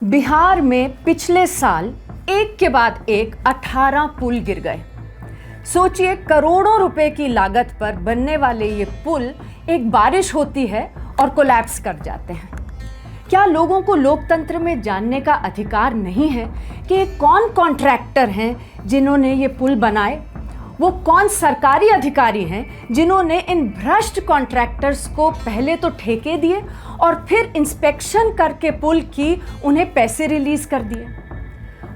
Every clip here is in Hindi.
बिहार में पिछले साल एक के बाद एक 18 पुल गिर गए। सोचिए, करोड़ों रुपए की लागत पर बनने वाले ये पुल एक बारिश होती है और कोलैप्स कर जाते हैं। क्या लोगों को लोकतंत्र में जानने का अधिकार नहीं है कि कौन कॉन्ट्रैक्टर हैं जिन्होंने ये पुल बनाए? वो कौन सरकारी अधिकारी हैं जिन्होंने इन भ्रष्ट कॉन्ट्रैक्टर्स को पहले तो ठेके दिए और फिर इंस्पेक्शन करके पुल की उन्हें पैसे रिलीज कर दिए?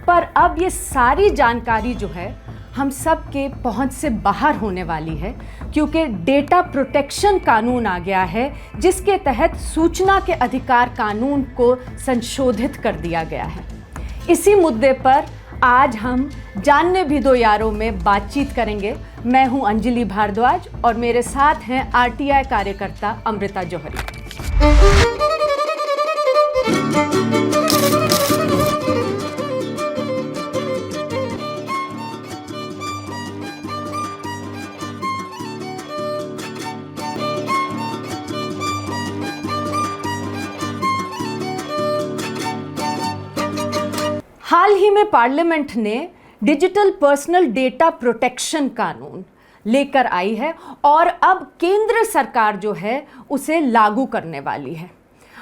पर अब ये सारी जानकारी जो है हम सब के पहुंच से बाहर होने वाली है, क्योंकि डेटा प्रोटेक्शन कानून आ गया है, जिसके तहत सूचना के अधिकार कानून को संशोधित कर दिया गया है। इसी मुद्दे पर आज हम जानने भी दो यारों में बातचीत करेंगे। मैं हूं अंजलि भारद्वाज और मेरे साथ हैं आरटीआई कार्यकर्ता अमृता जौहरी। हाल ही में पार्लियामेंट ने डिजिटल पर्सनल डेटा प्रोटेक्शन कानून लेकर आई है और अब केंद्र सरकार जो है उसे लागू करने वाली है।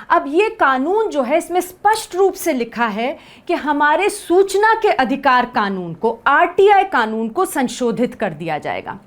अब ये कानून जो है, इसमें स्पष्ट रूप से लिखा है कि हमारे सूचना के अधिकार कानून को, आरटीआई कानून को संशोधित कर दिया जाएगा।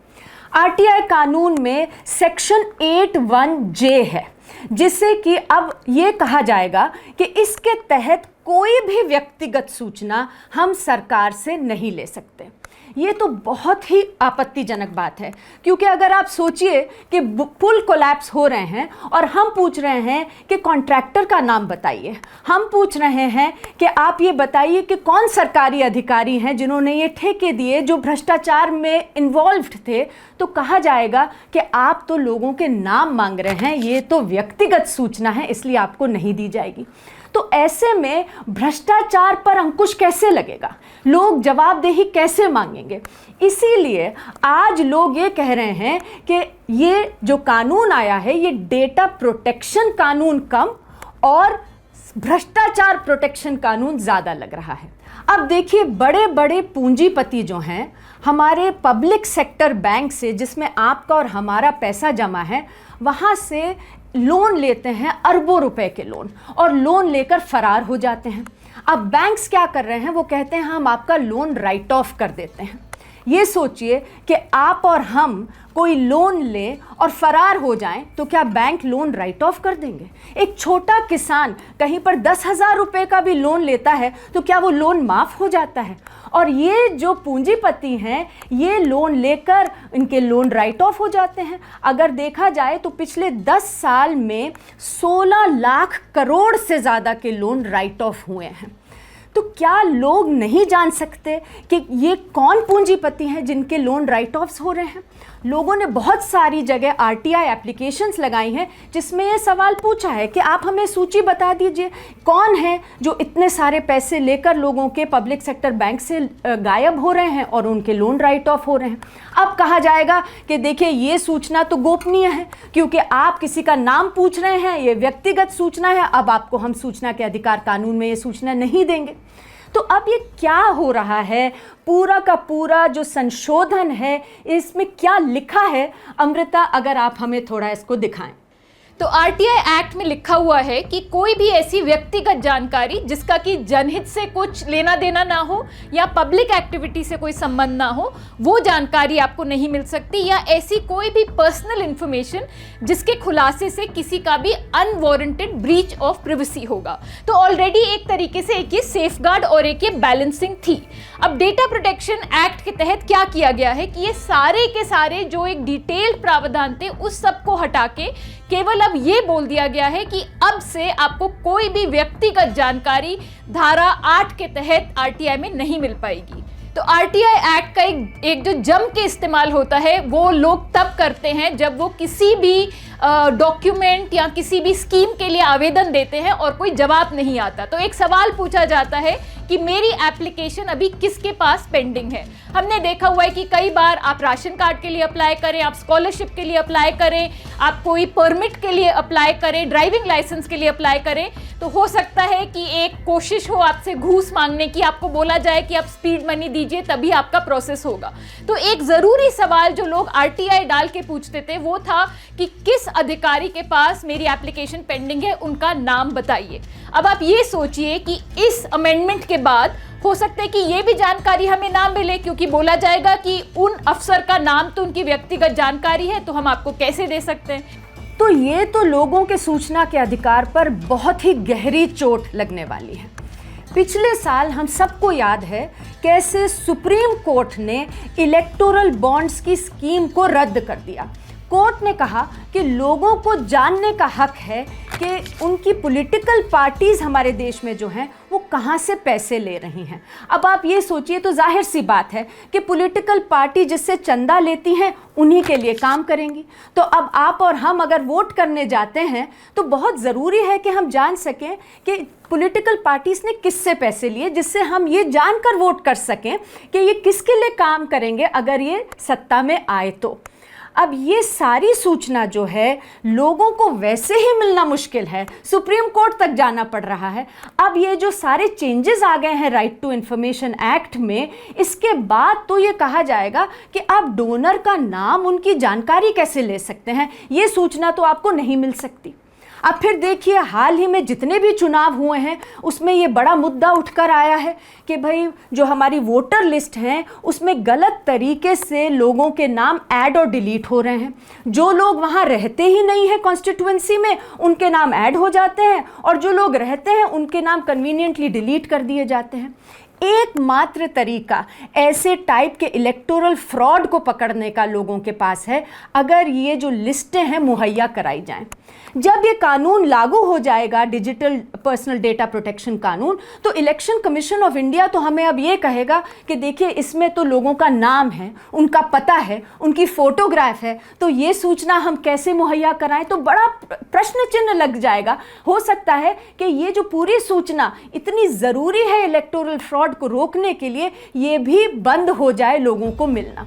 आरटीआई कानून में सेक्शन 81J है, जिससे कि अब ये कहा जाएगा कि इसके तहत कोई भी व्यक्तिगत सूचना हम सरकार से नहीं ले सकते। ये तो बहुत ही आपत्तिजनक बात है, क्योंकि अगर आप सोचिए कि पुल कोलैप्स हो रहे हैं और हम पूछ रहे हैं कि कॉन्ट्रैक्टर का नाम बताइए, हम पूछ रहे हैं कि आप ये बताइए कि कौन सरकारी अधिकारी हैं जिन्होंने ये ठेके दिए जो भ्रष्टाचार में इन्वॉल्व्ड थे, तो कहा जाएगा कि आप तो लोगों के नाम मांग रहे हैं, ये तो व्यक्तिगत सूचना है, इसलिए आपको नहीं दी जाएगी। तो ऐसे में भ्रष्टाचार पर अंकुश कैसे लगेगा? लोग जवाबदेही कैसे मांगेंगे? इसीलिए आज लोग ये कह रहे हैं कि ये जो कानून आया है, ये डेटा प्रोटेक्शन कानून कम और भ्रष्टाचार प्रोटेक्शन कानून ज़्यादा लग रहा है। अब देखिए, बड़े बड़े पूंजीपति जो हैं, हमारे पब्लिक सेक्टर बैंक से, जिसमें आपका और हमारा पैसा जमा है, वहाँ से लोन लेते हैं, अरबों रुपए के लोन, और लोन लेकर फरार हो जाते हैं। अब बैंक्स क्या कर रहे हैं? वो कहते हैं हम आपका लोन राइट ऑफ कर देते हैं। ये सोचिए कि आप और हम कोई लोन लें और फरार हो जाएं, तो क्या बैंक लोन राइट ऑफ कर देंगे? एक छोटा किसान कहीं पर 10,000 रुपये का भी लोन लेता है, तो क्या वो लोन माफ़ हो जाता है? और ये जो पूंजीपति हैं, ये लोन लेकर इनके लोन राइट ऑफ हो जाते हैं। अगर देखा जाए तो पिछले 10 साल में 16 लाख करोड़ से ज़्यादा के लोन राइट ऑफ हुए हैं। तो क्या लोग नहीं जान सकते कि ये कौन पूंजीपति हैं जिनके लोन राइट ऑफ्स हो रहे हैं? लोगों ने बहुत सारी जगह आरटीआई एप्लीकेशंस लगाई हैं, जिसमें ये सवाल पूछा है कि आप हमें सूची बता दीजिए, कौन है जो इतने सारे पैसे लेकर लोगों के पब्लिक सेक्टर बैंक से गायब हो रहे हैं और उनके लोन राइट ऑफ हो रहे हैं। अब कहा जाएगा कि देखिए, ये सूचना तो गोपनीय है, क्योंकि आप किसी का नाम पूछ रहे हैं, ये व्यक्तिगत सूचना है, अब आपको हम सूचना के अधिकार कानून में ये सूचना नहीं देंगे। तो अब ये क्या हो रहा है? पूरा का पूरा जो संशोधन है, इसमें क्या लिखा है? अमृता, अगर आप हमें थोड़ा इसको दिखाएं। तो आरटीआई एक्ट में लिखा हुआ है कि कोई भी ऐसी व्यक्तिगत जानकारी जिसका कि जनहित से कुछ लेना देना ना हो या पब्लिक एक्टिविटी से कोई संबंध ना हो, वो जानकारी आपको नहीं मिल सकती, या ऐसी कोई भी पर्सनल इंफॉर्मेशन जिसके खुलासे से किसी का भी अनवारंटेड ब्रीच ऑफ प्रिवेसी होगा। तो ऑलरेडी एक तरीके से एक ये सेफगार्ड और एक ये बैलेंसिंग थी। अब डेटा प्रोटेक्शन एक्ट के तहत क्या किया गया है कि ये सारे के सारे जो एक डिटेल्ड प्रावधान थे, उस सब को हटा के केवल अब ये बोल दिया गया है कि अब से आपको कोई भी व्यक्तिगत जानकारी धारा 8 के तहत आरटीआई में नहीं मिल पाएगी। तो आरटीआई एक्ट का एक जो जम के इस्तेमाल होता है, वो लोग तब करते हैं जब वो किसी भी डॉक्यूमेंट या किसी भी स्कीम के लिए आवेदन देते हैं और कोई जवाब नहीं आता। तो एक सवाल पूछा जाता है कि मेरी एप्लीकेशन अभी किसके पास पेंडिंग है। हमने देखा हुआ है कि कई बार आप राशन कार्ड के लिए अप्लाई करें, आप स्कॉलरशिप के लिए अप्लाई करें, आप कोई परमिट के लिए अप्लाई करें, ड्राइविंग लाइसेंस के लिए अप्लाई करें, तो हो सकता है कि एक कोशिश हो आपसे घूस मांगने की, आपको बोला जाए कि आप स्पीड मनी दीजिए तभी आपका प्रोसेस होगा। तो एक ज़रूरी सवाल जो लोग आरटीआई डाल के पूछते थे वो था कि किस अधिकारी के पास मेरी एप्लीकेशन पेंडिंग है, उनका नाम बताइए। अब आप ये सोचिए कि इस अमेंडमेंट के बाद हो सकता है कि ये भी जानकारी हमें ना मिले, क्योंकि बोला जाएगा कि उन अफसर का नाम तो उनकी व्यक्तिगत जानकारी है, तो हम आपको कैसे दे सकते हैं। तो ये तो लोगों के सूचना के अधिकार पर बहुत ही गहरी चोट लगने वाली है। पिछले साल हम सबको याद है कैसे सुप्रीम कोर्ट ने इलेक्टोरल बॉन्ड्स की स्कीम को रद्द कर दिया। कोर्ट ने कहा कि लोगों को जानने का हक है कि उनकी पॉलिटिकल पार्टीज हमारे देश में जो हैं वो कहाँ से पैसे ले रही हैं। अब आप ये सोचिए, तो जाहिर सी बात है कि पॉलिटिकल पार्टी जिससे चंदा लेती हैं उन्हीं के लिए काम करेंगी। तो अब आप और हम अगर वोट करने जाते हैं तो बहुत ज़रूरी है कि हम जान सकें कि पॉलिटिकल पार्टीज ने किससे पैसे लिए, जिससे हम ये जानकर वोट कर सकें कि ये किसके लिए काम करेंगे अगर ये सत्ता में आए तो। अब ये सारी सूचना जो है लोगों को वैसे ही मिलना मुश्किल है, सुप्रीम कोर्ट तक जाना पड़ रहा है। अब ये जो सारे चेंजेस आ गए हैं राइट टू इंफॉर्मेशन एक्ट में, इसके बाद तो ये कहा जाएगा कि आप डोनर का नाम, उनकी जानकारी कैसे ले सकते हैं, ये सूचना तो आपको नहीं मिल सकती। अब फिर देखिए, हाल ही में जितने भी चुनाव हुए हैं उसमें ये बड़ा मुद्दा उठकर आया है कि भाई जो हमारी वोटर लिस्ट हैं उसमें गलत तरीके से लोगों के नाम ऐड और डिलीट हो रहे हैं। जो लोग वहाँ रहते ही नहीं हैं कॉन्स्टिट्यूएंसी में, उनके नाम ऐड हो जाते हैं, और जो लोग रहते हैं उनके नाम कन्वीनियंटली डिलीट कर दिए जाते हैं। एकमात्र तरीका ऐसे टाइप के इलेक्टोरल फ्रॉड को पकड़ने का लोगों के पास है अगर ये जो लिस्टें हैं मुहैया कराई जाएं। जब ये कानून लागू हो जाएगा, डिजिटल पर्सनल डेटा प्रोटेक्शन कानून, तो इलेक्शन कमीशन ऑफ इंडिया तो हमें अब ये कहेगा कि देखिए इसमें तो लोगों का नाम है, उनका पता है, उनकी फोटोग्राफ है, तो ये सूचना हम कैसे मुहैया कराएं। तो बड़ा प्रश्न चिन्ह लग जाएगा। हो सकता है कि ये जो पूरी सूचना इतनी ज़रूरी है इलेक्टोरल फ्रॉड को रोकने के लिए, ये भी बंद हो जाए लोगों को मिलना।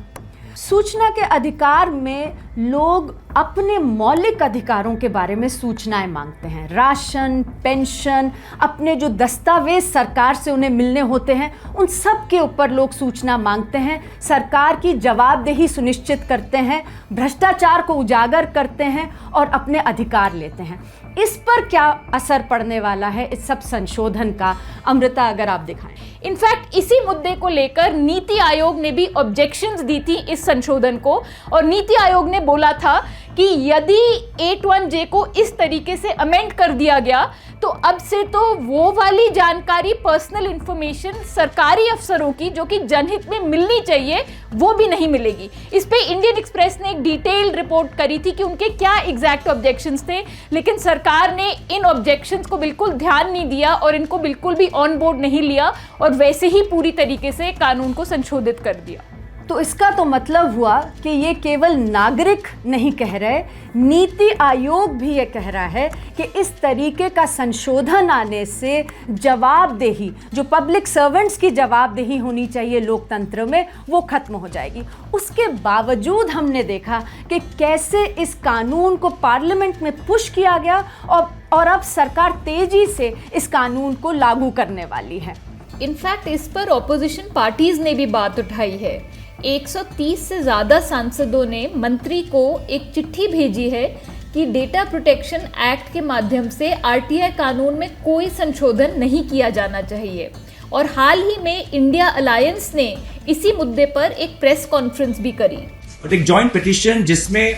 सूचना के अधिकार में लोग अपने मौलिक अधिकारों के बारे में सूचनाएं मांगते हैं। राशन, पेंशन, अपने जो दस्तावेज सरकार से उन्हें मिलने होते हैं, उन सब के ऊपर लोग सूचना मांगते हैं। सरकार की जवाबदेही सुनिश्चित करते हैं, भ्रष्टाचार को उजागर करते हैं और अपने अधिकार लेते हैं। इस पर क्या असर पड़ने वाला है इस सब संशोधन का, अमृता अगर आप दिखाएं। इनफैक्ट इसी मुद्दे को लेकर नीति आयोग ने भी ऑब्जेक्शंस दी थी इस संशोधन को, और नीति आयोग ने बोला था कि यदि 81J को इस तरीके से अमेंड कर दिया गया तो अब से तो वो वाली जानकारी, पर्सनल इंफॉर्मेशन सरकारी अफसरों की जो कि जनहित में मिलनी चाहिए, वो भी नहीं मिलेगी। इस पे इंडियन एक्सप्रेस ने एक डिटेल्ड रिपोर्ट करी थी कि उनके क्या एग्जैक्ट ऑब्जेक्शंस थे, लेकिन सरकार ने इन ऑब्जेक्शंस को बिल्कुल ध्यान नहीं दिया और इनको बिल्कुल भी ऑन बोर्ड नहीं लिया और वैसे ही पूरी तरीके से कानून को संशोधित कर दिया। तो इसका तो मतलब हुआ कि ये केवल नागरिक नहीं कह रहे, नीति आयोग भी ये कह रहा है कि इस तरीके का संशोधन आने से जवाबदेही, जो पब्लिक सर्वेंट्स की जवाबदेही होनी चाहिए लोकतंत्र में, वो खत्म हो जाएगी। उसके बावजूद हमने देखा कि कैसे इस कानून को पार्लियामेंट में पुश किया गया और अब सरकार तेजी से इस कानून को लागू करने वाली है। इनफैक्ट इस पर ऑपोजिशन पार्टीज ने भी बात उठाई है। 130 से ज़्यादा सांसदों ने मंत्री को एक चिट्ठी भेजी है कि डेटा प्रोटेक्शन एक्ट के माध्यम से आरटीआई कानून में कोई संशोधन नहीं किया जाना चाहिए। और हाल ही में इंडिया अलायंस ने इसी मुद्दे पर एक प्रेस कॉन्फ्रेंस भी करी। बट एक जॉइंट पिटीशन जिसमें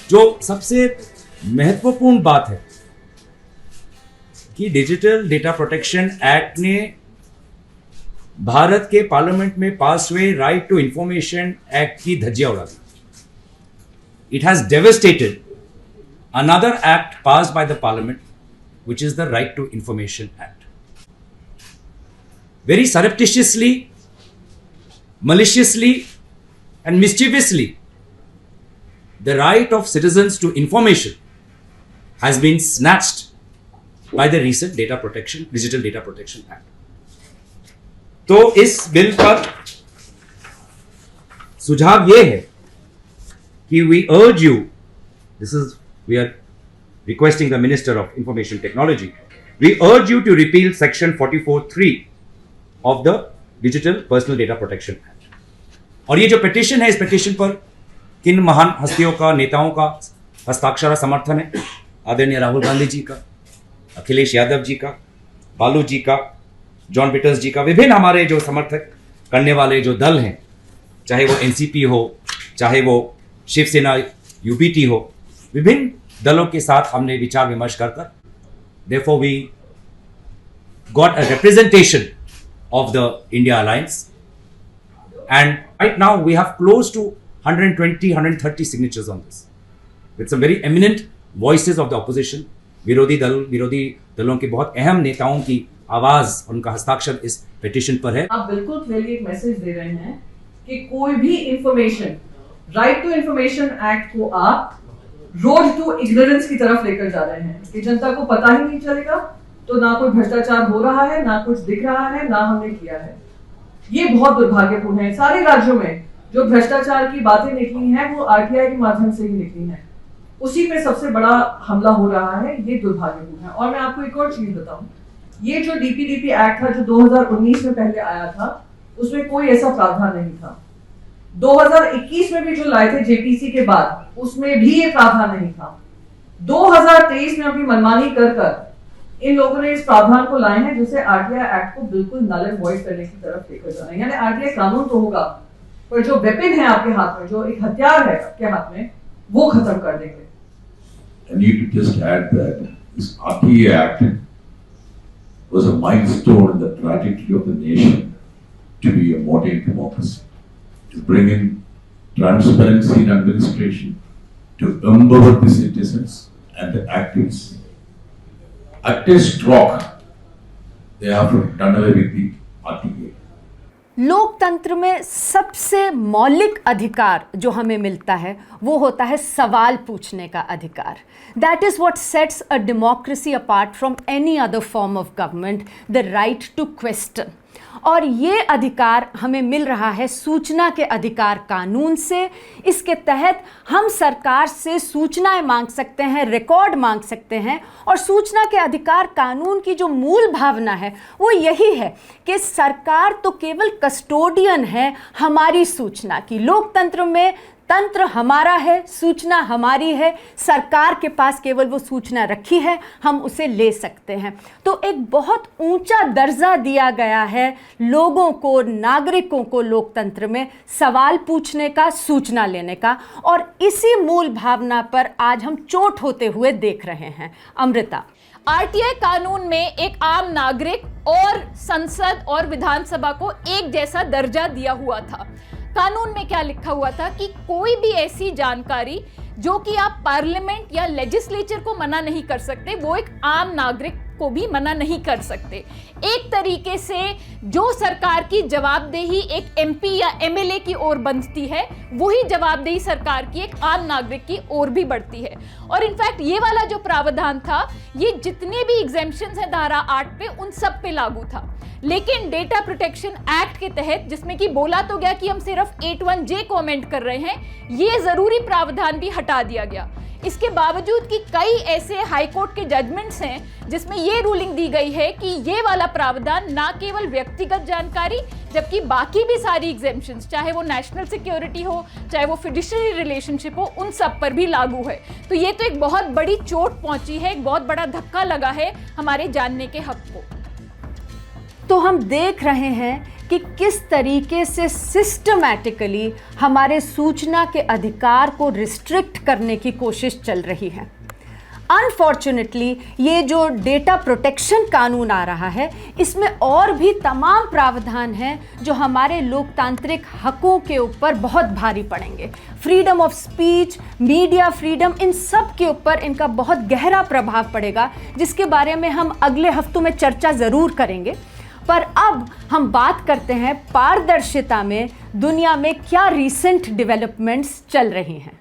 जो सबसे महत्वपूर्ण बात है कि डिजिटल डेटा प्रोटेक्शन एक्ट ने भारत के पार्लियामेंट में पास हुए राइट टू इंफॉर्मेशन एक्ट की धज्जियां उड़ा दी। It has devastated another act passed by the parliament which is the right to information act. Very surreptitiously, maliciously and mischievously, the right of citizens to information has been snatched by the recent Digital Data Protection Act. तो इस बिल पर सुझाव यह है कि we are requesting the minister of information technology We urge you to repeal Section 44(3) of the Digital Personal Data Protection Act. और ये जो पिटिशन है, इस पिटिशन पर किन महान हस्तियों का, नेताओं का हस्ताक्षर समर्थन है? आदरणीय राहुल गांधी जी का, अखिलेश यादव जी का, बालू जी का, जॉन पीटर्स जी का, विभिन्न हमारे जो समर्थक करने वाले जो दल हैं, चाहे वो एनसीपी हो, चाहे वो शिवसेना यूपीटी हो, विभिन्न दलों के साथ हमने विचार विमर्श कर therefore we got a representation of the India Alliance, and right now we have close to 120-130 signatures on this with some very eminent voices of the opposition. विरोधी दलों के बहुत अहम नेताओं की आवाज, उनका हस्ताक्षर इस पिटीशन पर है। आप बिल्कुल क्लियरली एक मैसेज दे रहे हैं कि कोई भी information, right to information act को आप रोड टू इग्नोरेंस की तरफ लेकर जा रहे हैं कि जनता को पता ही नहीं चलेगा, तो ना कोई भ्रष्टाचार हो रहा है, ना कुछ दिख रहा है, ना हमने किया है। ये बहुत दुर्भाग्यपूर्ण है। सारे राज्यों में जो भ्रष्टाचार की बातें निकली हैं वो आरटीआई के माध्यम से ही निकली हैं, उसी पे सबसे बड़ा हमला हो रहा है। ये दुर्भाग्यपूर्ण है। और मैं आपको एक और चीज बताऊं, ये जो डीपीडीपी एक्ट था जो 2019 में पहले आया था, उसमें कोई ऐसा प्रावधान नहीं था। 2021 में भी जो लाए थे जेपीसी के बाद, उसमें भी ये प्रावधान नहीं था। 2023 में अपनी मनमानी कर इन लोगों ने इस प्रावधान को लाए हैं, जिससे आरटीआई एक्ट को बिल्कुल नल एंड वॉइड करने की तरफ लेकर जाना है। यानी आरटीआई कानून तो होगा, पर जो वेपन है आपके हाथ में, जो एक हथियार है आपके हाथ में, वो खत्म कर देंगे। I need to just add that this RTA Act was a milestone in the trajectory of the nation to be a modern democracy, to bring in transparency in administration, to empower the citizens and the activists. At a stroke, they have done away with the RTA. लोकतंत्र में सबसे मौलिक अधिकार जो हमें मिलता है वो होता है सवाल पूछने का अधिकार। That is what sets a democracy apart from any other form of government, the right to question. और ये अधिकार हमें मिल रहा है सूचना के अधिकार कानून से। इसके तहत हम सरकार से सूचनाएं मांग सकते हैं, रिकॉर्ड मांग सकते हैं। और सूचना के अधिकार कानून की जो मूल भावना है वो यही है कि सरकार तो केवल कस्टोडियन है हमारी सूचना की। लोकतंत्र में तंत्र हमारा है, सूचना हमारी है, सरकार के पास केवल वो सूचना रखी है, हम उसे ले सकते हैं। तो एक बहुत ऊंचा दर्जा दिया गया है लोगों को, नागरिकों को लोकतंत्र में सवाल पूछने का, सूचना लेने का। और इसी मूल भावना पर आज हम चोट होते हुए देख रहे हैं। अमृता, आरटीआई कानून में एक आम नागरिक और संसद और विधानसभा को एक जैसा दर्जा दिया हुआ था। कानून में क्या लिखा हुआ था कि कोई भी ऐसी जानकारी जो कि आप पार्लियामेंट या लेजिस्लेचर को मना नहीं कर सकते, वो एक आम नागरिक को भी मना नहीं कर सकते। एक तरीके से जो सरकार की जवाबदेही एक एमपी या एमएलए की ओर बनती है, वही जवाबदेही सरकार की एक आम नागरिक की ओर भी बढ़ती है। और इनफैक्ट ये वाला जो प्रावधान था, ये जितने भी एग्जेम्पशंस हैं धारा 8 पे, उन सब पे लागू था। लेकिन डेटा प्रोटेक्शन एक्ट के तहत, जिसमें कि बोला तो गया कि हम सिर्फ 81J को अमेंड कर रहे हैं, ये जरूरी प्रावधान भी हटा दिया गया। इसके बावजूद कि कई ऐसे हाईकोर्ट के जजमेंट्स हैं जिसमें ये रूलिंग दी गई है कि ये वाला प्रावधान ना केवल व्यक्तिगत जानकारी, जबकि बाकी भी सारी एग्जेम्पशंस, चाहे वो नेशनल सिक्योरिटी हो, चाहे वो फिडुशियरी रिलेशनशिप हो, उन सब पर भी लागू है। तो ये तो एक बहुत बड़ी चोट पहुंची है, एक बहुत बड़ा धक्का लगा है हमारे जानने के हक को। तो हम देख रहे हैं कि किस तरीके से सिस्टमैटिकली हमारे सूचना के अधिकार को रिस्ट्रिक्ट करने की कोशिश चल रही है। अनफॉर्चुनेटली ये जो डेटा प्रोटेक्शन कानून आ रहा है, इसमें और भी तमाम प्रावधान हैं जो हमारे लोकतांत्रिक हकों के ऊपर बहुत भारी पड़ेंगे। Freedom of speech, media freedom, इन सब के ऊपर इनका बहुत गहरा प्रभाव पड़ेगा, जिसके बारे में हम अगले हफ्तों में चर्चा ज़रूर करेंगे। पर अब हम बात करते हैं पारदर्शिता में दुनिया में क्या रीसेंट डेवलपमेंट्स चल रही हैं।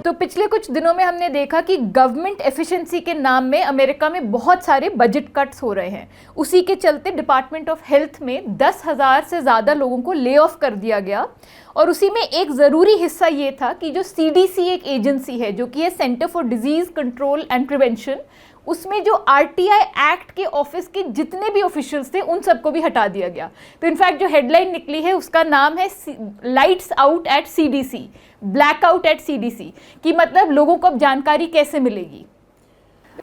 तो पिछले कुछ दिनों में हमने देखा कि गवर्नमेंट एफिशिएंसी के नाम में अमेरिका में बहुत सारे बजट कट्स हो रहे हैं। उसी के चलते डिपार्टमेंट ऑफ हेल्थ में 10,000 से ज़्यादा लोगों को ले ऑफ कर दिया गया। और उसी में एक ज़रूरी हिस्सा ये था कि जो CDC एक एजेंसी है जो कि है centre for disease control and prevention, उसमें जो RTI एक्ट के ऑफिस के जितने भी ऑफिशियल्स थे उन सबको भी हटा दिया गया। तो इनफैक्ट जो हेडलाइन निकली है उसका नाम है lights out at CDC, blackout at CDC, कि मतलब लोगों को अब जानकारी कैसे मिलेगी।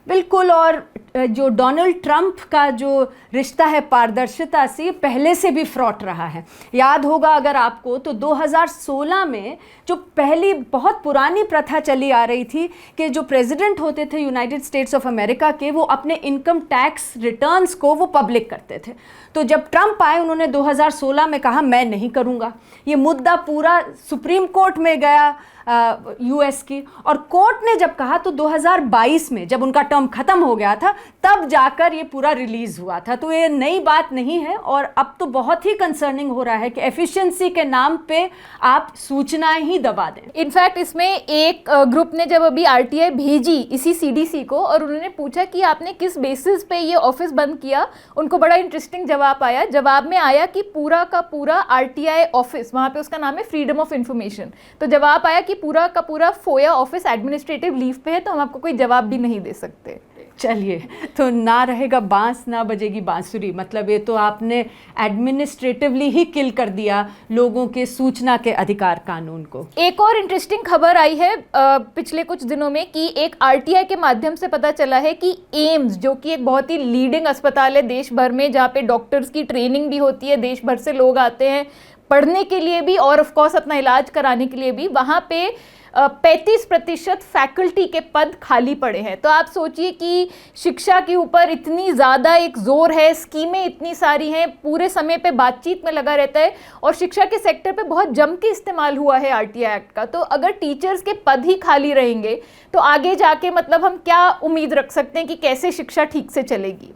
बिल्कुल। और जो डोनाल्ड ट्रंप का जो रिश्ता है पारदर्शिता से, पहले से भी फ्रॉड रहा है। याद होगा अगर आपको तो 2016 में जो पहली बहुत पुरानी प्रथा चली आ रही थी कि जो प्रेसिडेंट होते थे यूनाइटेड स्टेट्स ऑफ अमेरिका के, वो अपने इनकम टैक्स रिटर्न्स को वो पब्लिक करते थे। तो जब ट्रंप आए उन्होंने 2016 में कहा मैं नहीं करूँगा। ये मुद्दा पूरा सुप्रीम कोर्ट में गया US की, और कोर्ट ने जब कहा तो 2022 में जब उनका टर्म ख़त्म हो गया था तब जाकर ये पूरा रिलीज़ हुआ था। तो ये नई बात नहीं है और अब तो बहुत ही कंसर्निंग हो रहा है कि एफिशिएंसी के नाम पे आप सूचनाएं ही दबा दें। इनफैक्ट इसमें एक ग्रुप ने जब अभी RTI भेजी इसी CDC को और उन्होंने पूछा कि आपने किस बेसिस पे ये ऑफिस बंद किया, उनको बड़ा इंटरेस्टिंग जवाब आया। जवाब में आया कि पूरा का पूरा RTI ऑफिस, वहाँ पे उसका नाम है फ्रीडम ऑफ इंफॉर्मेशन, तो जवाब आया कि पूरा का पूरा फोया ऑफिस एडमिनिस्ट्रेटिव लीव पे है, तो हम आपको कोई जवाब भी नहीं दे सकते। चलिए, तो ना रहेगा बांस ना बजेगी बांसुरी, मतलब ये तो आपने एडमिनिस्ट्रेटिवली ही किल कर दिया लोगों के सूचना के अधिकार कानून को। एक और इंटरेस्टिंग खबर आई है पिछले कुछ दिनों में कि एक RTI के माध्यम से पता चला है कि एम्स, जो कि एक बहुत ही लीडिंग अस्पताल है देश भर में, जहाँ पे डॉक्टर्स की ट्रेनिंग भी होती है, देश भर से लोग आते हैं पढ़ने के लिए भी और ऑफकोर्स अपना इलाज कराने के लिए भी, वहाँ पे 35% फैकल्टी के पद खाली पड़े हैं। तो आप सोचिए कि शिक्षा के ऊपर इतनी ज़्यादा एक जोर है, स्कीमें इतनी सारी हैं, पूरे समय पे बातचीत में लगा रहता है और शिक्षा के सेक्टर पे बहुत जम के इस्तेमाल हुआ है RTI एक्ट का। तो अगर टीचर्स के पद ही खाली रहेंगे तो आगे जाके मतलब हम क्या उम्मीद रख सकते हैं कि कैसे शिक्षा ठीक से चलेगी।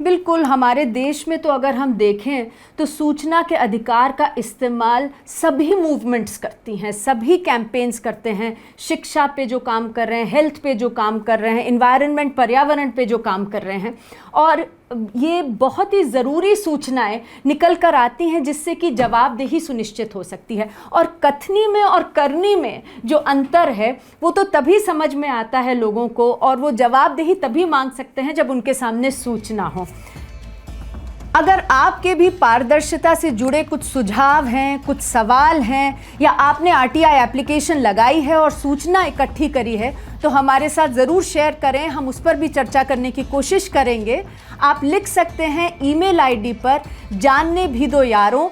बिल्कुल, हमारे देश में तो अगर हम देखें तो सूचना के अधिकार का इस्तेमाल सभी मूवमेंट्स करती हैं, सभी कैंपेन्स करते हैं। शिक्षा पे जो काम कर रहे हैं, हेल्थ पे जो काम कर रहे हैं, एनवायरनमेंट पर्यावरण पे जो काम कर रहे हैं, और ये बहुत ही ज़रूरी सूचनाएं निकल कर आती हैं जिससे कि जवाबदेही सुनिश्चित हो सकती है। और कथनी में और करनी में जो अंतर है वो तो तभी समझ में आता है लोगों को, और वो जवाबदेही तभी मांग सकते हैं जब उनके सामने सूचना हो। अगर आपके भी पारदर्शिता से जुड़े कुछ सुझाव हैं, कुछ सवाल हैं, या आपने RTI एप्लीकेशन लगाई है और सूचना इकट्ठी करी है तो हमारे साथ ज़रूर शेयर करें, हम उस पर भी चर्चा करने की कोशिश करेंगे। आप लिख सकते हैं email ID पर janne bhi do yaro@gmail.com।